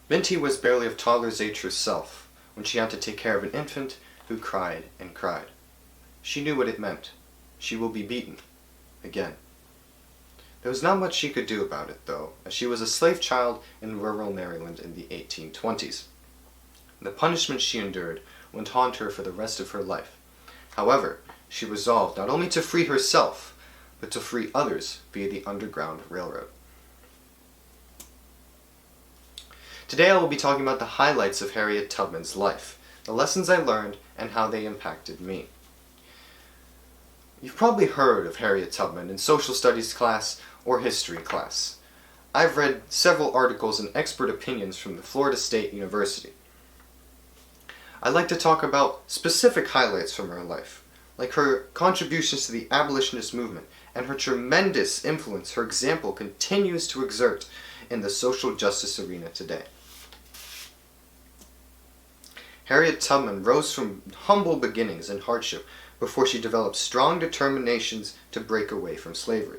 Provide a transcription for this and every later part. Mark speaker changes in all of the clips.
Speaker 1: Minty was barely of toddler's age herself when she had to take care of an infant who cried and cried. She knew what it meant. She will be beaten. Again. There was not much she could do about it, though, as she was a slave child in rural Maryland in the 1820s. The punishment she endured would haunt her for the rest of her life. However, she resolved not only to free herself, but to free others via the Underground Railroad. Today I will be talking about the highlights of Harriet Tubman's life, the lessons I learned, and how they impacted me. You've probably heard of Harriet Tubman in social studies class or history class. I've read several articles and expert opinions from the Florida State University. I'd like to talk about specific highlights from her life, like her contributions to the abolitionist movement and her tremendous influence her example continues to exert in the social justice arena today. Harriet Tubman rose from humble beginnings and hardship before she developed strong determinations to break away from slavery.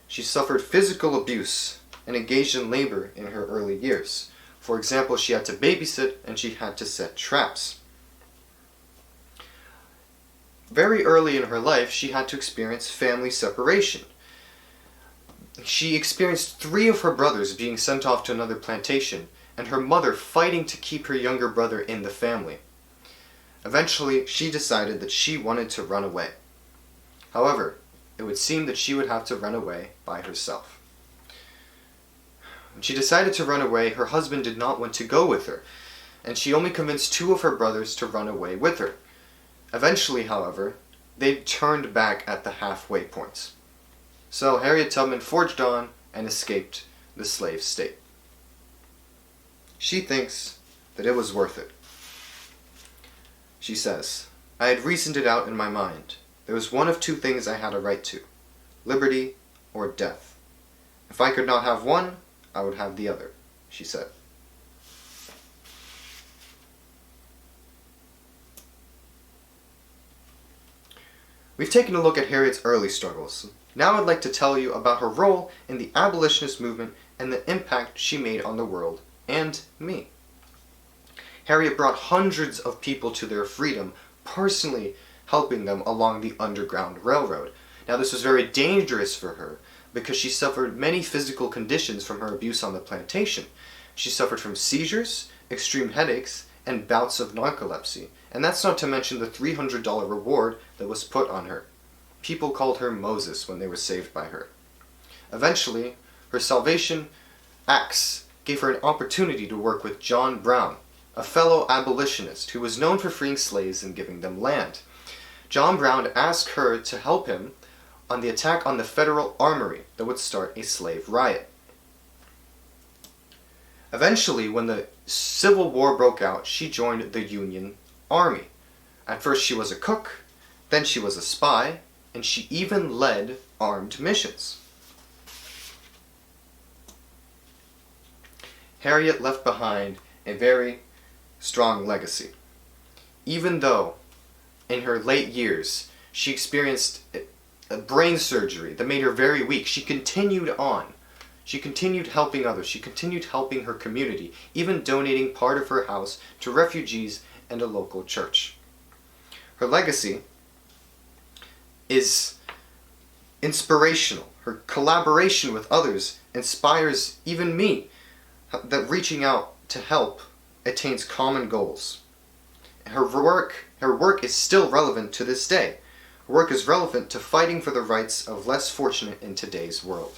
Speaker 1: She suffered physical abuse and engaged in labor in her early years. For example, she had to babysit and she had to set traps. Very early in her life, she had to experience family separation. She experienced 3 of her brothers being sent off to another plantation, and her mother fighting to keep her younger brother in the family. Eventually, she decided that she wanted to run away. However, it would seem that she would have to run away by herself. When she decided to run away, her husband did not want to go with her, and she only convinced 2 of her brothers to run away with her. Eventually, however, they turned back at the halfway points. So Harriet Tubman forged on and escaped the slave state. She thinks that it was worth it. She says, "I had reasoned it out in my mind. There was one of 2 things I had a right to, liberty or death. If I could not have one, I would have the other," she said. We've taken a look at Harriet's early struggles. Now I'd like to tell you about her role in the abolitionist movement and the impact she made on the world and me. Harriet brought hundreds of people to their freedom, personally helping them along the Underground Railroad. Now this was very dangerous for her because she suffered many physical conditions from her abuse on the plantation. She suffered from seizures, extreme headaches, and bouts of narcolepsy. And that's not to mention the $300 reward that was put on her. People called her Moses when they were saved by her. Eventually, her salvation acts gave her an opportunity to work with John Brown, a fellow abolitionist who was known for freeing slaves and giving them land. John Brown asked her to help him on the attack on the federal armory that would start a slave riot. Eventually, when the Civil War broke out, she joined the Union Army. At first she was a cook, then she was a spy, and she even led armed missions. Harriet left behind a very strong legacy. Even though in her late years she experienced a brain surgery that made her very weak, she continued on. She continued helping others. She continued helping her community, even donating part of her house to refugees and a local church. Her legacy is inspirational. Her collaboration with others inspires even me, that reaching out to help attains common goals. Her work is still relevant to this day. Her work is relevant to fighting for the rights of less fortunate in today's world.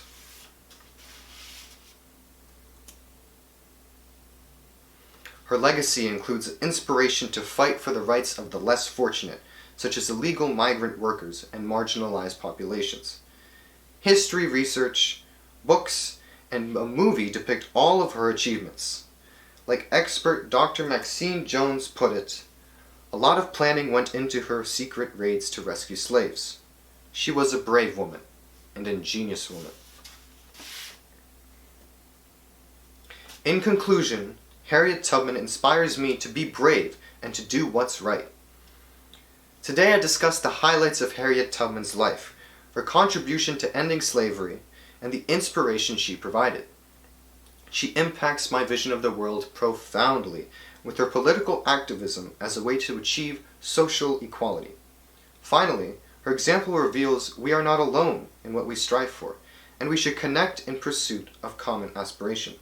Speaker 1: Her legacy includes inspiration to fight for the rights of the less fortunate, such as illegal migrant workers and marginalized populations. History research, books, and a movie depict all of her achievements. Like expert Dr. Maxine Jones put it, a lot of planning went into her secret raids to rescue slaves. She was a brave woman and ingenious woman. In conclusion, Harriet Tubman inspires me to be brave and to do what's right. Today I discussed the highlights of Harriet Tubman's life, her contribution to ending slavery, and the inspiration she provided. She impacts my vision of the world profoundly with her political activism as a way to achieve social equality. Finally, her example reveals we are not alone in what we strive for, and we should connect in pursuit of common aspiration.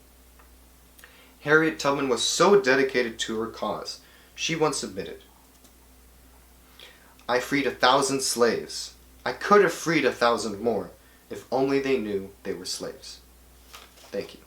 Speaker 1: Harriet Tubman was so dedicated to her cause. She once admitted, "I freed 1,000 slaves. I could have freed 1,000 more if only they knew they were slaves." Thank you.